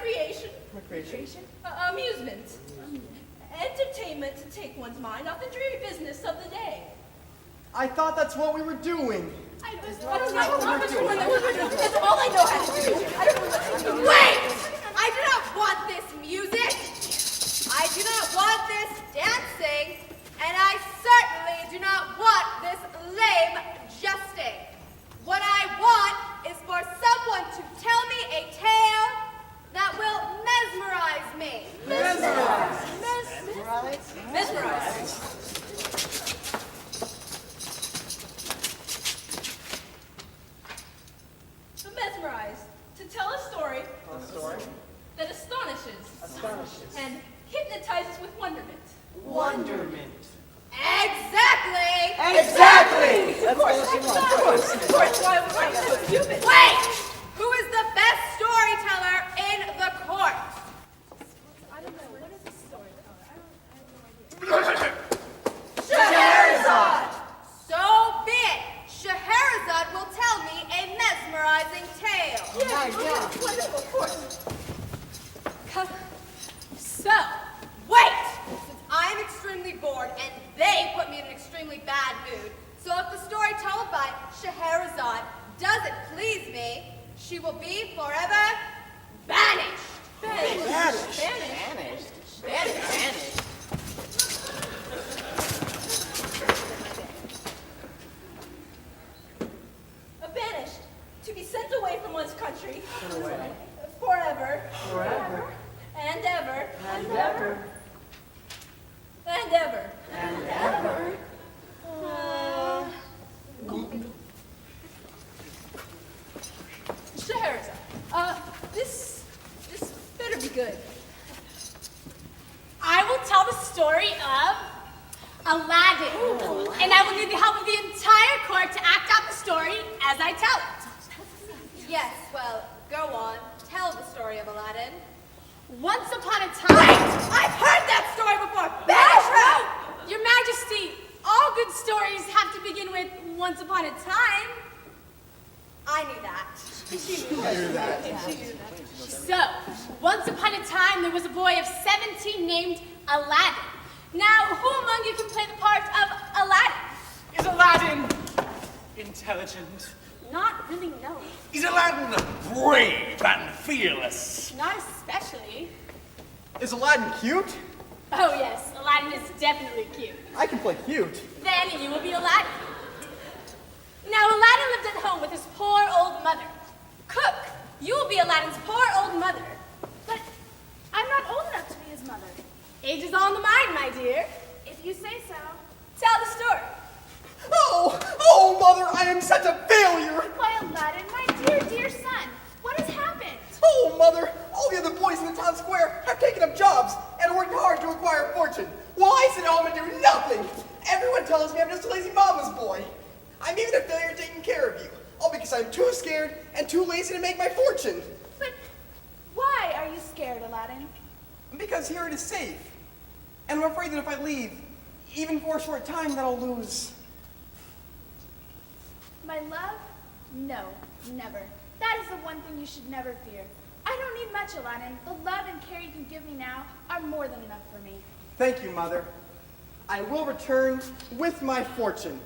recreation. Recreation? Amusement. Entertainment to take one's mind off the dreary business of the day. I thought that's what we were doing. I don't know. That's all I know how to do. I don't know what to do. Wait! I do not want this music. I do not want this dancing. And I certainly do not want this lame jesting. What I want is for someone to tell me a tale that will mesmerize me. Mesmerize. Mesmerize. Mesmerize. To tell a story. That astonishes. And hypnotizes with wonderment. Wonderment. Exactly! Of course. Why so stupid? Wait! Who is the best storyteller in the court? I don't know. What is a storyteller? I have no idea. Scheherazade! So be it. Scheherazade will tell me a mesmerizing tale. Yeah. Wonderful, of course. So, wait! Since I'm extremely bored and they put me in an extremely bad mood, so if the story told by Scheherazade doesn't please me, she will be forever banished. Banished. Banished. To be sent away from one's country. Forever. And ever. Scheherazade, this better be good. I will tell the story of Aladdin. And I will need the help of the entire court to act out the story as I tell it. Yes, well, go on. Tell the story of Aladdin. Once upon a time... Wait! I've heard that story before! Banish her! Your Majesty, all good stories have to begin with once upon a time. I knew that. She knew that. So, once upon a time, there was a boy of 17 named Aladdin. Now, who among you can play the part of Aladdin? Is Aladdin intelligent? Not really, no. Is Aladdin brave and fearless? Not especially. Is Aladdin cute? Oh yes, Aladdin is definitely cute. I can play cute. Then you will be Aladdin. Now, Aladdin lived at home with his poor old mother. Cook, you will be Aladdin's poor old mother. But I'm not old enough to be his mother. Age is all in the mind, my dear. If you say so. Tell the story. Oh, Mother, I am such a failure. Why, Aladdin, my dear son, what has happened? Oh, Mother, all the other boys in the town square have taken up jobs and worked hard to acquire a fortune, while I sit at home and do nothing. Everyone tells me I'm just a lazy mama's boy. I'm even a failure taking care of you, all because I'm too scared and too lazy to make my fortune. But why are you scared, Aladdin? Because here it is safe. And I'm afraid that if I leave, even for a short time, that I'll lose. My love? No, never. That is the one thing you should never fear. I don't need much, Aladdin. The love and care you can give me now are more than enough for me. Thank you, Mother. I will return with my fortune.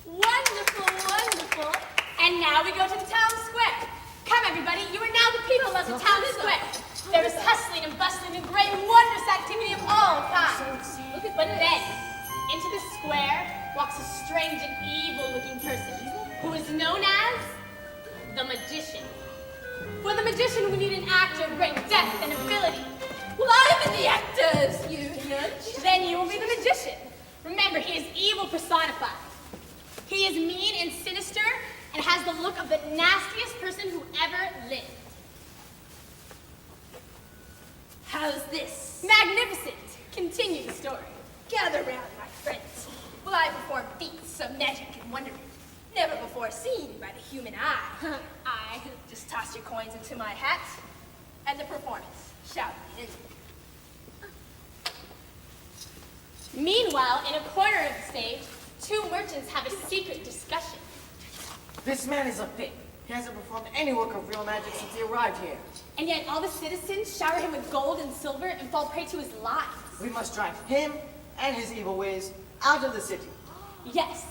Wonderful, wonderful. And now we go to the town square. Come, everybody, you are now the people of the town square. There is hustling and bustling and great wondrous activity of all kinds. But then, into the square walks a strange and evil-looking person who is known as the magician. For the magician, we need an actor of great depth and ability. Well, I'm in the actors union. Then you will be the magician. Remember, he is evil personified. He is mean and sinister and has the look of the nastiest person who ever lived. How's this? Magnificent. Continue the story. Gather round, my friends. Will I perform feats of magic and wonderment, never before seen by the human eye? I just toss your coins into my hat, and the performance shall begin. Meanwhile, in a corner of the stage, two merchants have a secret discussion. This man is a fake. He hasn't performed any work of real magic since he arrived here. And yet all the citizens shower him with gold and silver and fall prey to his lies. We must drive him and his evil ways out of the city. Yes.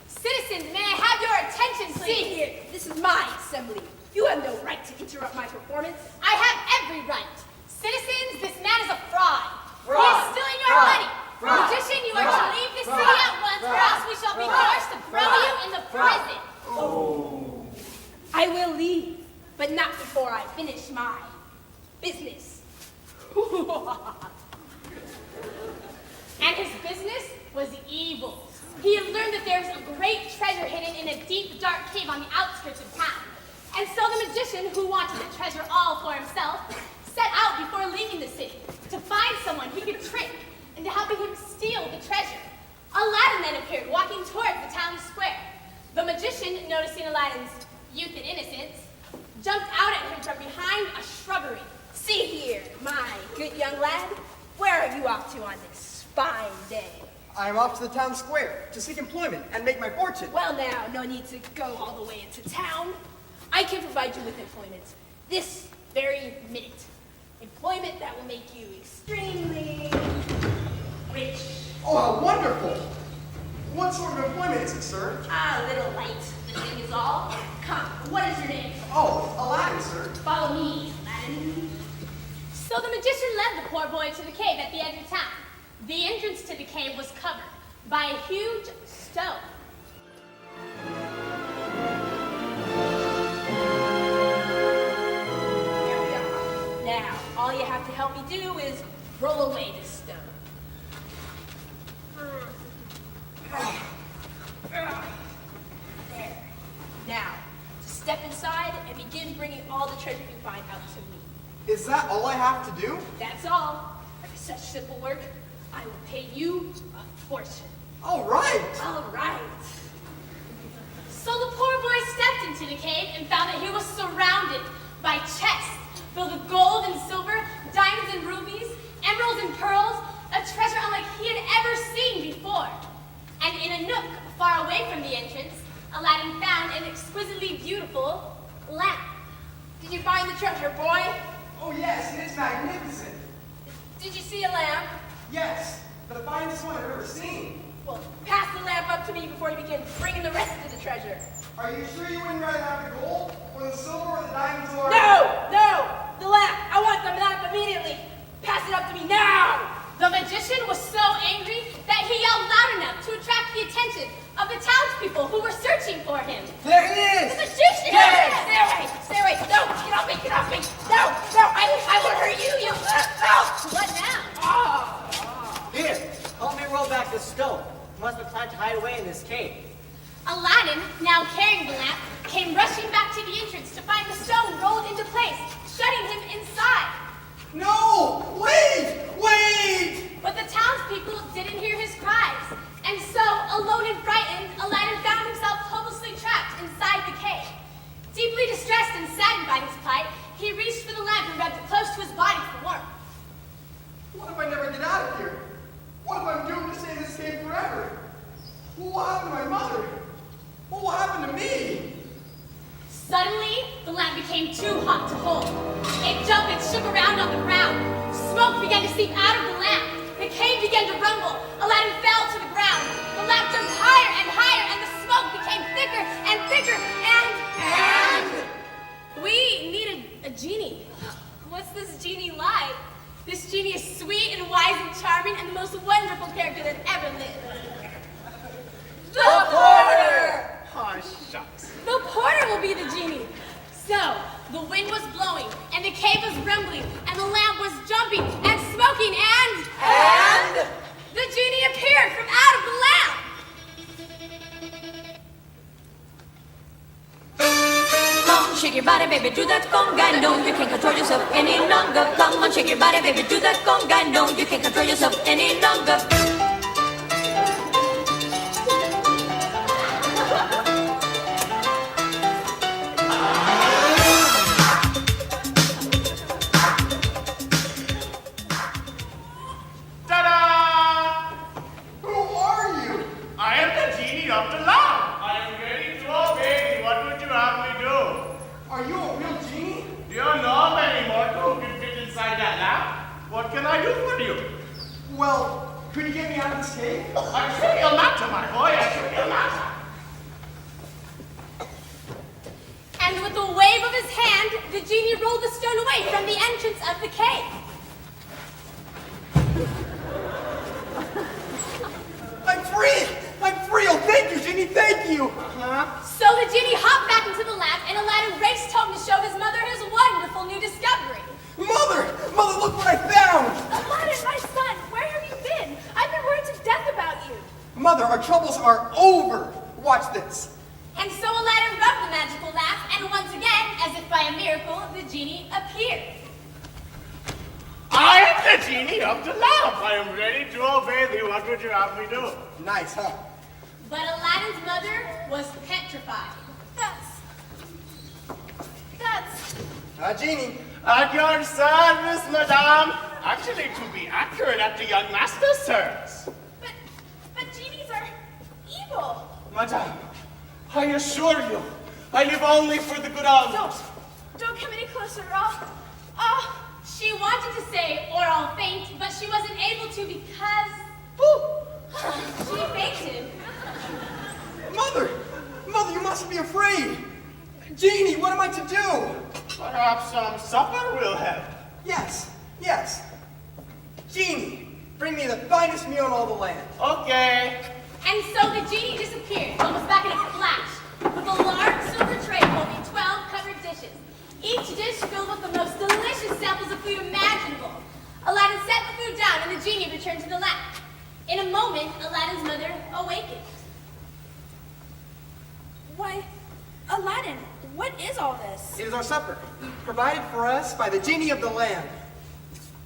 Citizens, may I have your attention, please? See here, this is my assembly. You have no right to interrupt my performance. I have every right. Citizens, this man is a fraud. He Fraud. is stealing your Fraud. money. Fraud. Magician, you are Fraud. to leave this Fraud. city at once, or Fraud. else we shall be Fraud. forced to throw Fraud. you in the Fraud. prison. I will leave, but not before I finish my business. And his business was evil. He had learned that there was a great treasure hidden in a deep, dark cave on the outskirts of town. And so the magician, who wanted the treasure all for himself, set out before leaving the city to find someone he could trick into helping him steal the treasure. Aladdin then appeared, walking towards the town square. The magician, noticing Aladdin's youth and innocence, jumped out at him from behind a shrubbery. See here, my good young lad. Where are you off to on this fine day? I am off to the town square to seek employment and make my fortune. Well now, no need to go all the way into town. I can provide you with employment this very minute. Employment that will make you extremely rich. Oh, how wonderful! What sort of employment is it, sir? A little light, the thing is all. Come, what is your name? Oh, Aladdin, sir. Follow me, Aladdin. So the magician led the poor boy to the cave at the edge of town. The entrance to the cave was covered by a huge stone. Here we are. Now, all you have to help me do is roll away this stone. There. Now, just step inside and begin bringing all the treasure you find out to me. Is that all I have to do? That's all. For such simple work, I will pay you a fortune. All right. All right. So the poor boy stepped into the cave and found that he was surrounded by chests filled with gold and silver, diamonds and rubies, emeralds and pearls, a treasure unlike he had ever seen before. And in a nook far away from the entrance, Aladdin found an exquisitely beautiful lamp. Did you find the treasure, boy? Oh, yes, it is magnificent. Did you see a lamp? Yes, the finest one I've ever seen. Well, pass the lamp up to me before you begin bringing the rest of the treasure. Are you sure you wouldn't rather have the gold, or the silver, or the diamonds, or... No! The lamp! I want the lamp immediately! Pass it up to me now! The magician was so angry that he yelled loud enough to attract the attention of the townspeople who were searching for him. There he is! The magician! Yes! Stay away! No! Get off me! Get off me! No! I will hurt you! No! What now? Here, help me roll back the stone. We must have planned to hide away in this cave. Aladdin, now carrying the lamp, came rushing back to the entrance to find the stone rolled into place, shutting him inside. No! Wait! Wait! But the townspeople didn't hear his cries, and so, alone and frightened, Aladdin found himself hopelessly trapped inside the cave. Deeply distressed and saddened by his plight, he reached for the lamp and rubbed it close to his body for warmth. What if I never get out of here? What if I'm doomed to stay in this cave forever? What will happen to my mother? What will happen to me? Suddenly, the lamp became too hot to hold. It jumped and shook around on the ground. Smoke began to seep out of the lamp. The cave began to rumble. Aladdin fell to the ground. The lamp jumped higher and higher, and the smoke became thicker and thicker, and... We need a genie. What's this genie like? This genie is sweet and wise and charming, and the most wonderful character that ever lived. The porter! Aw, shucks. The porter will be the genie. So, the wind was blowing, and the cave was rumbling, and the lamp was jumping and smoking, and... The genie appeared from out of the lamp! Come on, shake your body, baby, do that conga. No, you can't control yourself any longer. Come on, shake your body, baby, do that conga. No, you can't control yourself any longer. Ta-da! Who are you? I am the genie of the lamp. I am ready to obey you. What would you have me do? Are you a real genie? Do you know many mortals Well, could you get me out of this cave? I should be a matter, my boy. I should be a matter. And with a wave of his hand, the genie rolled the stone away from the entrance of the cave. I'm free! I'm free! Oh, thank you, Genie, thank you! So the genie hopped back into the lamp, and Aladdin raced home to show his mother his wonderful new discovery. Mother! Mother, look what I found! Aladdin, my son, where have you been? I've been worried to death about you. Mother, our troubles are over! Watch this. And so Aladdin rubbed the magical lamp, and once again, as if by a miracle, the genie appeared. I am the genie of the lamp. I am ready to obey thee. What would you have me do? Nice, huh? But Aladdin's mother was petrified. That's... Genie. At your service, madame. Actually, to be accurate, at the young master's service. But genies are evil. Madame, I assure you, I live only for the good of. Don't come any closer, She wanted to say, or I'll faint, but she wasn't able to because... she fainted. Mother! Mother, you mustn't be afraid! Genie, what am I to do? Perhaps some supper will help. Yes, yes. Genie, bring me the finest meal in all the land. Okay. And so the genie disappeared, almost back in a flash, with a large silver tray holding 12 covered dishes, each dish filled with the most delicious samples of food imaginable. Aladdin set the food down, and the genie returned to the lamp. In a moment, Aladdin's mother awakened. Why, Aladdin, what is all this? It is our supper, provided for us by the Genie of the Lamp.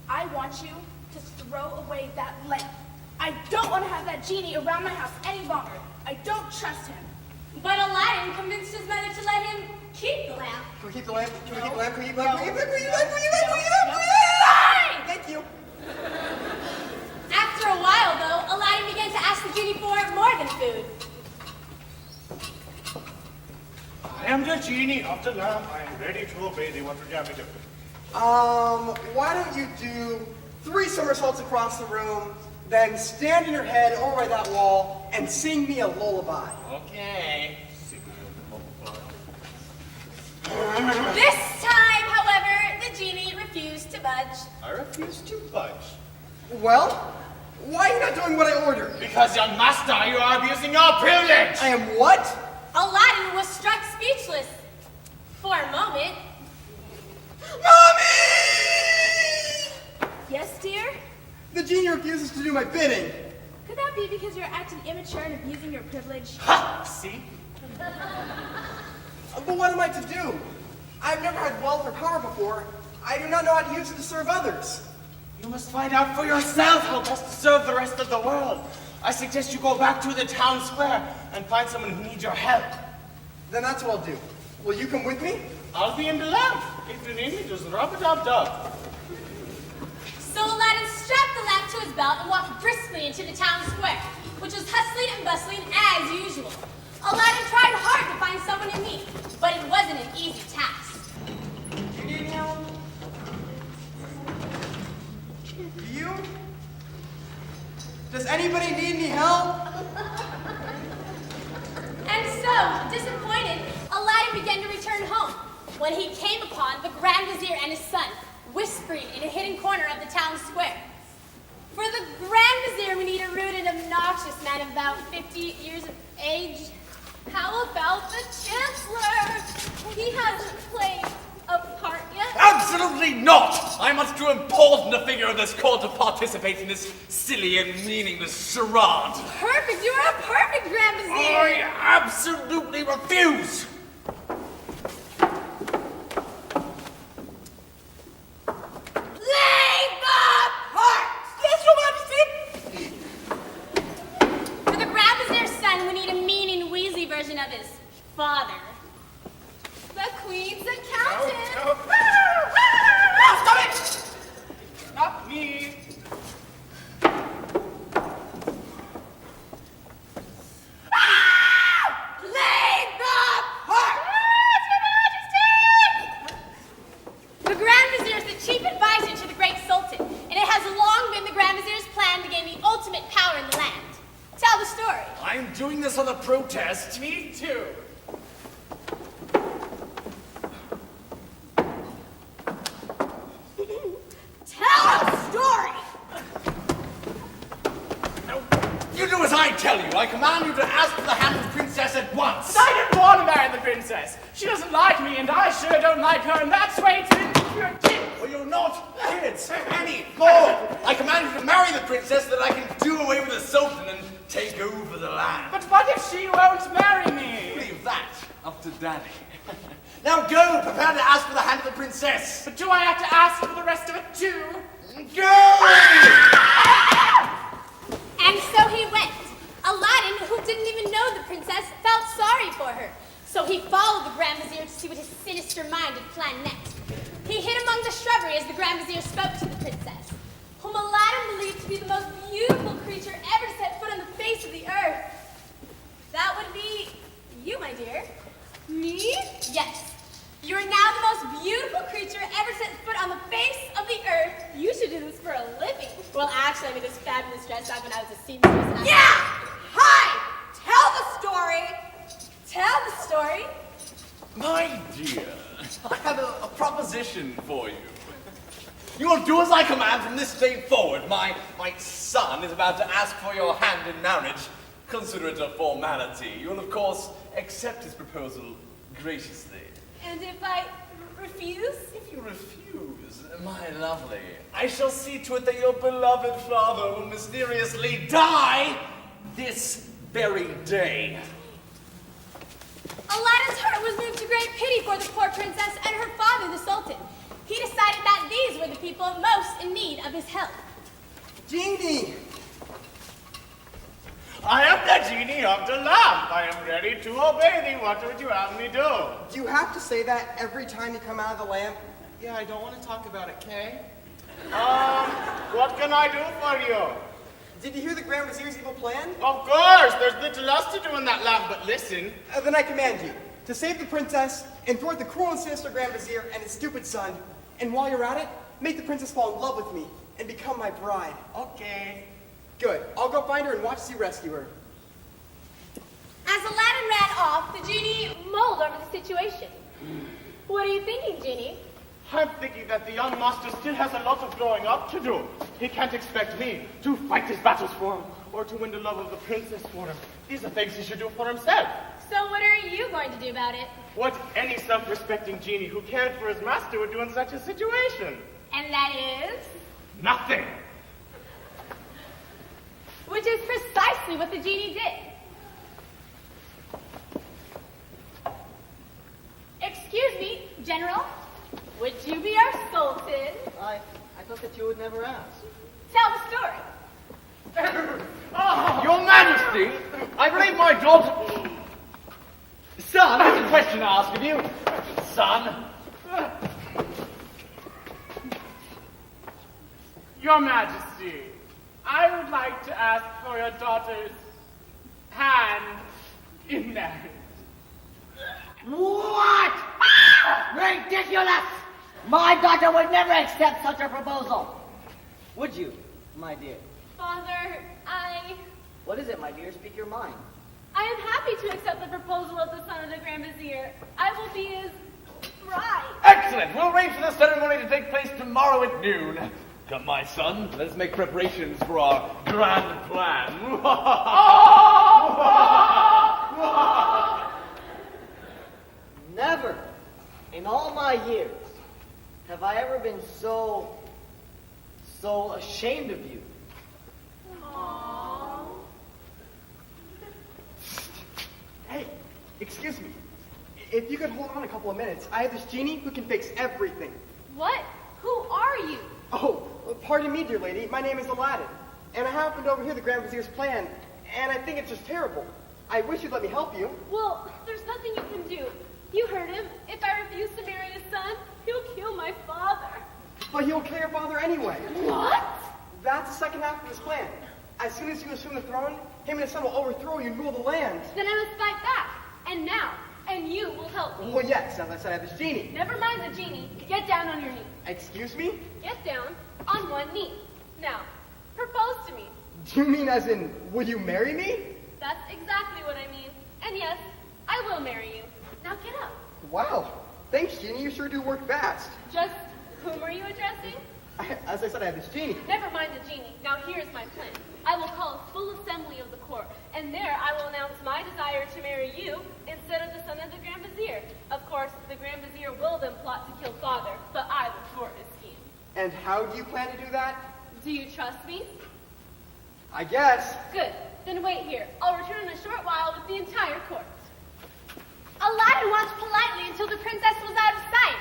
I want you to throw away that lamp. I don't want to have that genie around my house any longer. I don't trust him. But Aladdin convinced his mother to let him keep the lamp. Can we keep the lamp? Can we keep the lamp? Can we keep the lamp? Can we keep the lamp? Can we keep the lamp? Can we keep the lamp? Can we keep the lamp? Fine! Thank you. After a while, though, Aladdin began to ask the genie for more than food. I am the genie of the lamp. I am ready to obey thee. What would you have me do? Why don't you do 3 somersaults across the room, then stand on your head over by that wall and sing me a lullaby. Okay. This time, however, the genie refused to budge. I refuse to budge. Well, why are you not doing what I ordered? Because, young master, you are abusing your privilege. I am what? Aladdin was struck speechless. For a moment. Mommy! Yes, dear? The genie refuses to do my bidding. Could that be because you're acting immature and abusing your privilege? Ha! See? But what am I to do? I've never had wealth or power before. I do not know how to use it to serve others. You must find out for yourself how best to serve the rest of the world. I suggest you go back to the town square and find someone who needs your help. Then that's what I'll do. Will you come with me? I'll be in the lamp. If you need me, just rub-a-dub-dub. So Aladdin strapped the lamp to his belt and walked briskly into the town square, which was hustling and bustling as usual. Aladdin tried hard to find someone in need, but it wasn't an easy task. You need help? Do you? Does anybody need any help? And so, disappointed, Aladdin began to return home when he came upon the Grand Vizier and his son, whispering in a hidden corner of the town square. For the Grand Vizier, we need a rude and obnoxious man of about 50 years of age. How about the Chancellor? He hasn't played a part yet. Absolutely not! I am much too important a figure of this court to participate in this silly and meaningless charade. Perfect! You are a perfect Grand Vizier! I absolutely refuse! Lay the part! Yes, Your Majesty! For the Grand Vizier's son, we need a mean and wheezy version of his father. The Queen's accountant! No. Stop it! Not me. Lay the basis of the protest. Me too. Tell a story! You do as I tell you. I command you to ask for the hand of the princess at once. I didn't want to marry the princess. She doesn't like me, and I sure don't like her, and that's why it's you're kids. Well, you're not kids any more. I command you to marry the princess so that I can do away with the sultan and take over the land. But what if she won't marry me? Leave that up to Daddy. Now go, prepare to ask for the hand of the princess. But do I have to ask for the rest of it too? Go! And so he went. Aladdin, who didn't even know the princess, felt sorry for her. So he followed the Grand Vizier to see what his sinister mind had planned next. He hid among the shrubbery as the Grand Vizier spoke to the princess, whom Aladdin believed to be the most beautiful creature ever to set foot on the face of the earth. That would be you, my dear. Me? Yes. You are now the most beautiful creature ever set foot on the face of the earth. You should do this for a living. Well, actually, I made this fabulous dress back when I was a seamstress. Yeah! Hi! Tell the story! Tell the story! My dear, I have a proposition for you. You will do as I command from this day forward. My son is about to ask for your hand in marriage. Consider it a formality. You will, of course, accept his proposal graciously. And if I refuse? If you refuse, my lovely, I shall see to it that your beloved father will mysteriously die this very day. Aladdin's heart was moved to great pity for the poor princess and her father, the sultan. He decided that these were the people most in need of his help. Genie! I am the genie of the lamp. I am ready to obey thee. What would you have me do? Do you have to say that every time you come out of the lamp? Yeah, I don't want to talk about it, Kay. What can I do for you? Did you hear the Grand Vizier's evil plan? Of course, there's little else to do in that lamp, but listen. Then I command you to save the princess and thwart the cruel and sinister Grand Vizier and his stupid son. And while you're at it, make the princess fall in love with me and become my bride. Okay. Good. I'll go find her and watch you rescue her. As Aladdin ran off, the genie mulled over the situation. What are you thinking, genie? I'm thinking that the young master still has a lot of growing up to do. He can't expect me to fight his battles for him or to win the love of the princess for him. These are things he should do for himself. So what are you going to do about it? What any self-respecting genie who cared for his master would do in such a situation. And that is? Nothing. Which is precisely what the genie did. Excuse me, General. Would you be our sultan? I thought that you would never ask. Tell the story. Your Majesty, I believe my daughter... Son, that's a question I ask of you. Son. Your Majesty, I would like to ask for your daughter's hand in marriage. What? Ridiculous! My daughter would never accept such a proposal. Would you, my dear? Father, What is it, my dear? Speak your mind. I am happy to accept the proposal of the son of the Grand Vizier. I will be his bride. Excellent. We'll arrange for the ceremony to take place tomorrow at noon. Come, my son. Let us make preparations for our grand plan. Never, in all my years, have I ever been so ashamed of you. Aww. Hey, excuse me. If you could hold on a couple of minutes, I have this genie who can fix everything. What? Who are you? Oh, pardon me, dear lady. My name is Aladdin, and I happened to overhear the Grand Vizier's plan, and I think it's just terrible. I wish you'd let me help you. Well, there's nothing you can do. You heard him. If I refuse to marry his son, he'll kill my father. But he'll kill your father anyway. What? That's the second half of his plan. As soon as you assume the throne, him and his son will overthrow you and rule the land. Then I must fight back. And now. And you will help me. Well, yes, as I said, I have this genie. Never mind the genie. Get down on your knee. Excuse me? Get down on one knee. Now, propose to me. Do you mean as in, would you marry me? That's exactly what I mean. And yes, I will marry you. Now get up. Wow. Thanks, Genie. You sure do work fast. Just whom are you addressing? As I said, I have this Genie. Never mind the genie. Now here's my plan. I will call a full assembly of the court, and there I will announce my desire to marry you instead of the son of the Grand Vizier. Of course, the Grand Vizier will then plot to kill father, but I will thwart his scheme. And how do you plan to do that? Do you trust me? I guess. Good. Then wait here. I'll return in a short while with the entire court. Aladdin watched politely until the princess was out of sight.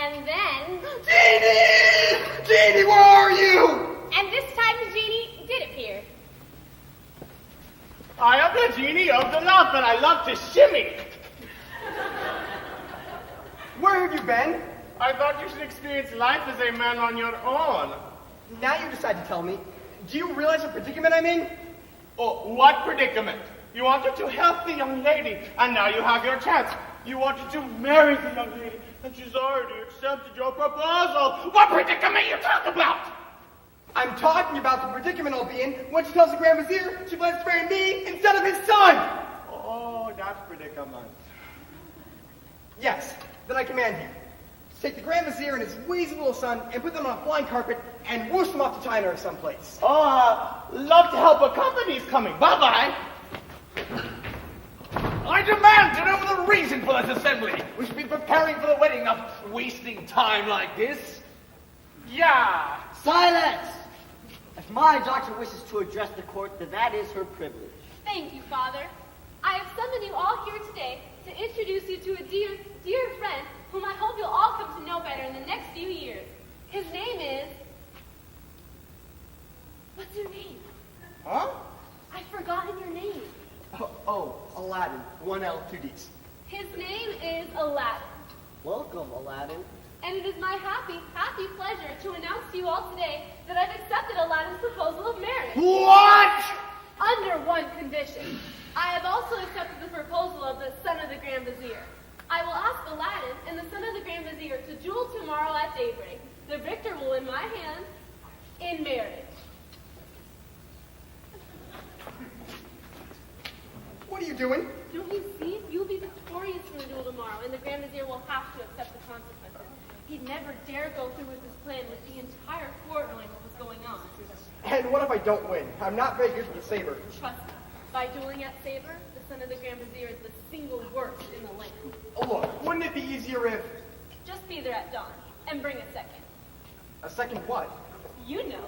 And then... Genie! Genie, where are you? And this time the genie did appear. I am the genie of the lamp, and I love to shimmy. Where have you been? I thought you should experience life as a man on your own. Now you decide to tell me. Do you realize the predicament I'm in? Oh, what predicament? You wanted to help the young lady, and now you have your chance. You wanted to marry the young lady, and she's already accepted your proposal. What predicament you talk about? I'm talking about the predicament I'll be in when she tells the Grand Vizier she plans to marry me instead of his son. Oh, that predicament. Yes, then I command you. Take the Grand Vizier and his wheezy little son and put them on a flying carpet and whoosh them off to China or someplace. Oh, love to help, a company's coming. Bye-bye. I demand to know the reason for this assembly. We should be preparing for the wedding, not wasting time like this. Yeah. Silence! If my daughter wishes to address the court, then that is her privilege. Thank you, Father. I have summoned you all here today to introduce you to a dear, dear friend whom I hope you'll all come to know better in the next few years. His name is... What's your name? Huh? I've forgotten your name. Oh, Aladdin. 1 L, 2 Ds. His name is Aladdin. Welcome, Aladdin. And it is my happy, happy pleasure to announce to you all today that I've accepted Aladdin's proposal of marriage. What? Under one condition. I have also accepted the proposal of the son of the Grand Vizier. I will ask Aladdin and the son of the Grand Vizier to duel tomorrow at daybreak. The victor will win my hand in marriage. What are you doing? Don't you see? You'll be victorious in the duel tomorrow, and the Grand Vizier will have to accept the consequences. He'd never dare go through with his plan with the entire court knowing what was going on. And what if I don't win? I'm not very good with the saber. Trust me, by dueling at saber, the son of the Grand Vizier is the single worst in the land. Oh, look, wouldn't it be easier if... Just be there at dawn, and bring a second. A second what? You know.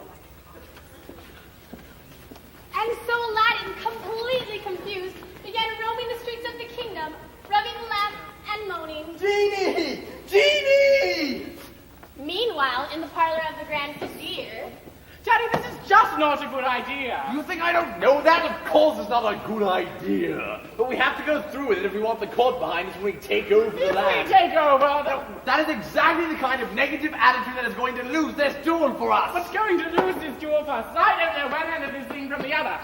And so Aladdin, completely confused, began roaming the streets of the kingdom, rubbing the lamp and moaning. Genie! Genie! Meanwhile, in the parlor of the Grand Vizier... Daddy, this is just not a good idea. You think I don't know that? Of course it's not a good idea. But we have to go through with it if we want the court behind us when we take over the land. We take over. That is exactly the kind of negative attitude that is going to lose this duel for us. What's going to lose this duel for us? I don't know one end of this thing from the other.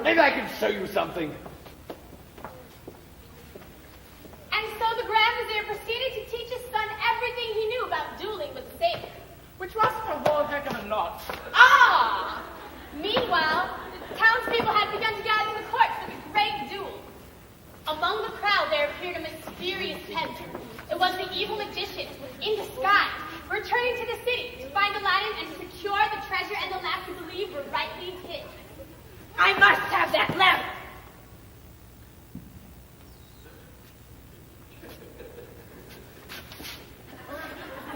Maybe I can show you something. And so the Grand Vizier proceeded to teach his son everything he knew about dueling with the saber. Which wasn't a whole heck of a lot. Ah! Meanwhile, the townspeople had begun to gather in the court for the great duel. Among the crowd there appeared a mysterious peasant. It was the evil magician, in disguise, returning to the city to find Aladdin and to secure the treasure and the lamp he believed were rightly his. I must have that lamp!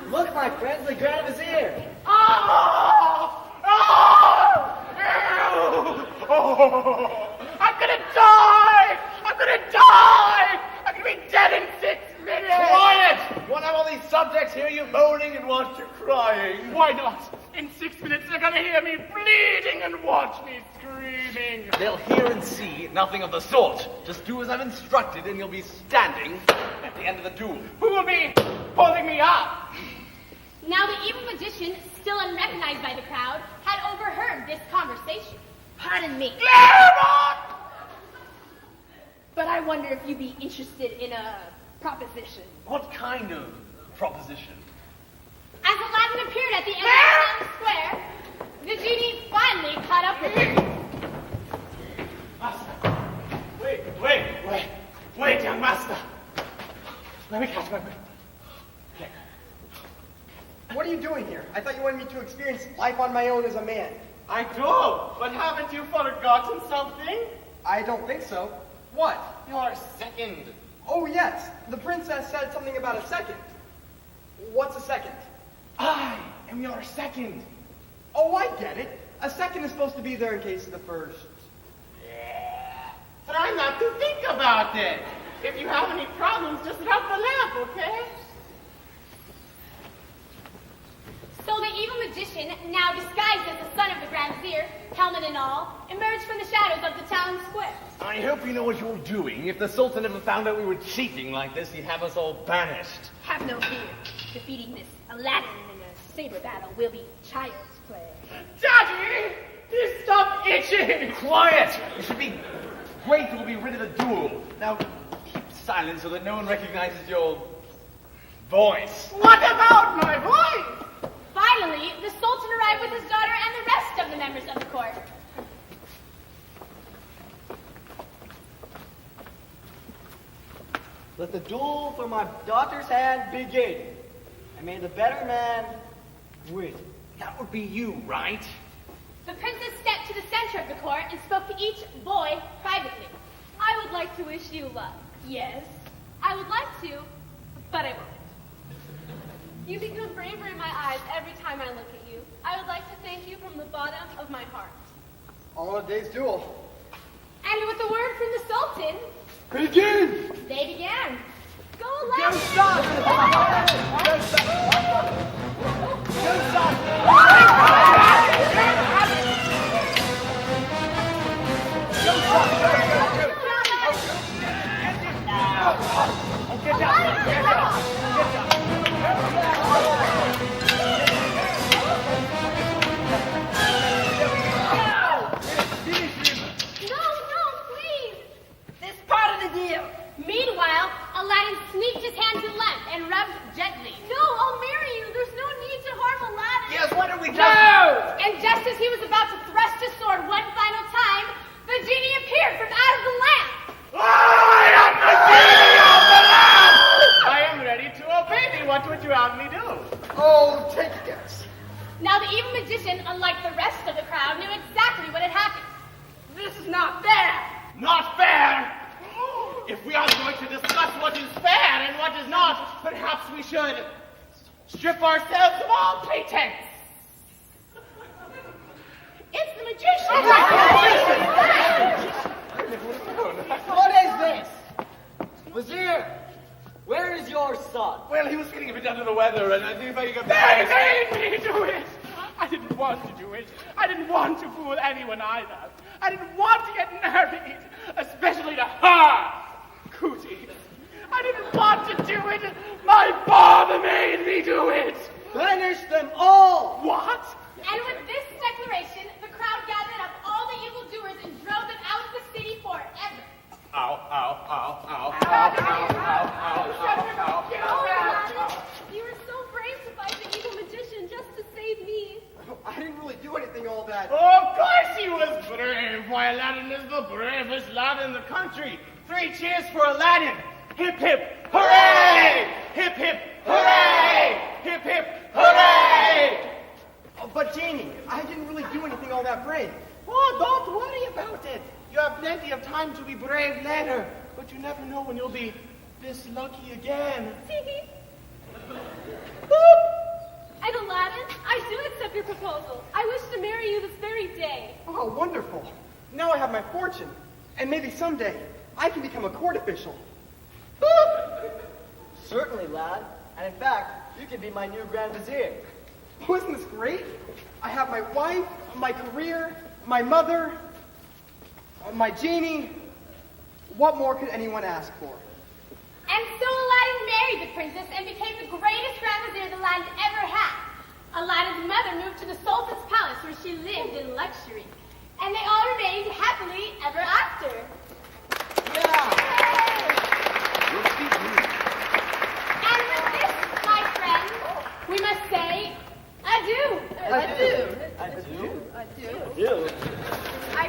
Look, my friends, the Grand Vizier. Oh! Oh! Oh! I'm gonna die! I'm gonna die! I'm gonna be dead in 6 minutes! Quiet! You want to have all these subjects hear you moaning and watch you crying? Why not? In 6 minutes they're gonna hear me bleeding and watch me screaming. They'll hear and see nothing of the sort. Just do as I'm instructed and you'll be standing at the end of the duel. Who will be pulling me up? Now the evil magician, still unrecognized by the crowd, had overheard this conversation. Pardon me. But I wonder if you'd be interested in a proposition. What kind of proposition? As Aladdin appeared at the end of the town square, the genie finally caught up with him. come on. Okay. What are you doing here? I thought you wanted me to experience life on my own as a man. I do, but haven't you forgotten something? I don't think so. What? Your second. Oh, yes. The princess said something about a second. What's a second? I am your second. Oh, I get it. A second is supposed to be there in case of the first. Yeah. Try not to think about it. If you have any problems, just rub the lamp, okay? So the evil magician, now disguised as the son of the Grand Vizier, helmet and all, emerged from the shadows of the town square. I hope you know what you're doing. If the Sultan ever found out we were cheating like this, he'd have us all banished. Have no fear. Defeating this Aladdin in a saber battle will be child's play. Daddy! Stop itching! Quiet! You should be grateful to be rid of the duel. Now, keep silent so that no one recognizes your voice. What about my voice? Finally, the Sultan arrived with his daughter and the rest of the members of the court. Let the duel for my daughter's hand begin. And may the better man win. That would be you, right? The princess stepped to the center of the court and spoke to each boy privately. I would like to wish you luck. Yes. I would like to, but I won't. You become braver in my eyes every time I look at you. I would like to thank you from the bottom of my heart. On a day's duel. And with a word from the Sultan, Begin! they began. Go Don't Aladdin! stop! Don't Meanwhile, Aladdin sneaked his hand to the lamp and rubbed gently. No, I'll marry you. There's no need to harm Aladdin. Yes, why don't we just... No! And just as he was about to thrust his sword one final time, the genie appeared from out of the lamp. I am the genie of the lamp! I am ready to obey thee. What would you have me do? Oh, take a guess. Now the evil magician, unlike the rest of the crowd, knew exactly what had happened. This is not fair. Not fair! If we are going to discuss what is fair and what is not, perhaps we should strip ourselves of all pretense. It's the magician! What is this? Vizier, where is your son? Well, he was feeling a bit under the weather, and I think if I could... They made me do it! I didn't want to do it. I didn't want to fool anyone either. I didn't want to get married, especially to her. Cooties. I didn't want to do it. My father made me do it. Banish them all! What? And with this declaration, the crowd gathered up all the evildoers and drove them out of the city forever. Ow, ow, ow, ow, ow, ow, ow, ow. You were so brave to fight the evil magician just to save me. I didn't really do anything all that. Oh, of course he was brave. Why, Aladdin is the bravest lad in the country. 3 cheers for Aladdin. Hip, hip, hooray! Hip, hip, hooray! Hip, hip, hooray! Oh, but Janie, I didn't really do anything all that brave. Oh, don't worry about it. You have plenty of time to be brave later. But you never know when you'll be this lucky again. And Aladdin, I do accept your proposal. I wish to marry you this very day. Oh, wonderful. Now I have my fortune. And maybe someday I can become a court official. Certainly, lad. And in fact, you can be my new Grand Vizier. Oh, isn't this great? I have my wife, my career, my mother, my genie. What more could anyone ask for? And so Aladdin married the princess and became the greatest Grand Vizier the land ever had. Aladdin's mother moved to the Sultan's palace where she lived in luxury. And they all remained happily ever after. And with this, my friends, we must say adieu. Adieu. Adieu. Adieu. I